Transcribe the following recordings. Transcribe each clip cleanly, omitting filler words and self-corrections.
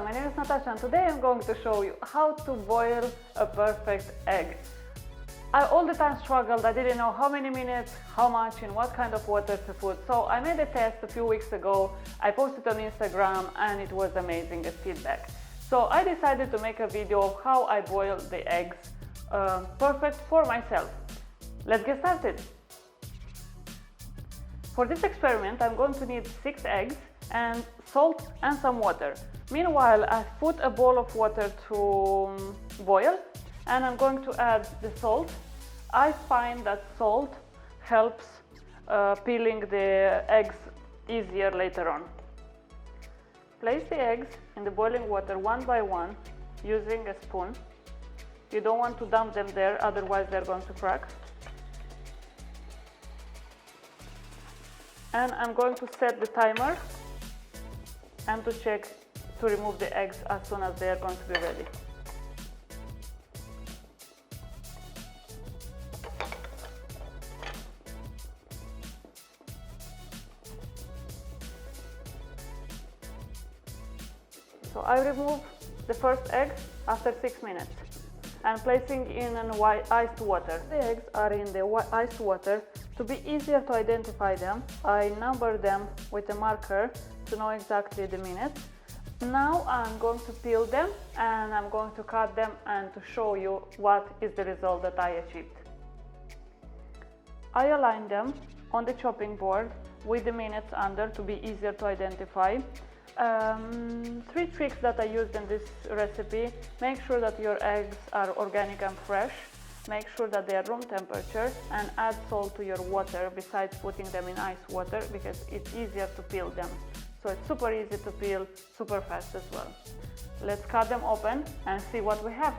everyone, my name is Natasha and today I'm going to show you how to boil a perfect egg. I all the time struggled, I didn't know how many minutes, how much, in what kind of water to put. So I made a test a few weeks ago, I posted on Instagram and it was amazing, the feedback. So I decided to make a video of how I boil the eggs perfect for myself. Let's get started. For this experiment I'm going to need 6 eggs and salt and some water. Meanwhile, I've put a bowl of water to boil and I'm going to add the salt. I find that salt helps peeling the eggs easier later on. Place the eggs in the boiling water one by one using a spoon. You don't want to dump them there, otherwise they're going to crack. And I'm going to set the timer and to check to remove the eggs as soon as they are going to be ready. So I remove the first egg after 6 minutes and placing in an iced water. The eggs are in the iced water. To be easier to identify them, I number them with a marker to know exactly the minutes. Now I'm going to peel them and I'm going to cut them and to show you what is the result that I achieved. I align them on the chopping board with the minutes under to be easier to identify. 3 tricks that I used in this recipe: make sure that your eggs are organic and fresh, make sure that they are room temperature, and add salt to your water besides putting them in ice water because it's easier to peel them. So it's super easy to peel, super fast as well. Let's cut them open and see what we have.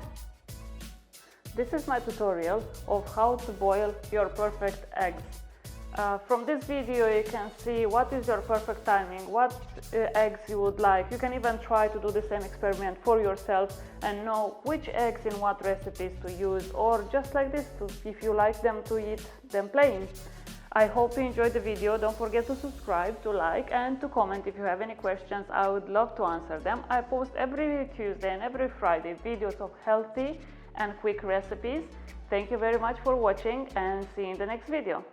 This is my tutorial of how to boil your perfect eggs. From this video you can see what is your perfect timing, what eggs you would like. You can even try to do the same experiment for yourself and know which eggs in what recipes to use, or just like this, if you like them to eat them plain. I hope you enjoyed the video. Don't forget to subscribe, to like and to comment if you have any questions. I would love to answer them. I post every Tuesday and every Friday videos of healthy and quick recipes. Thank you very much for watching and see you in the next video.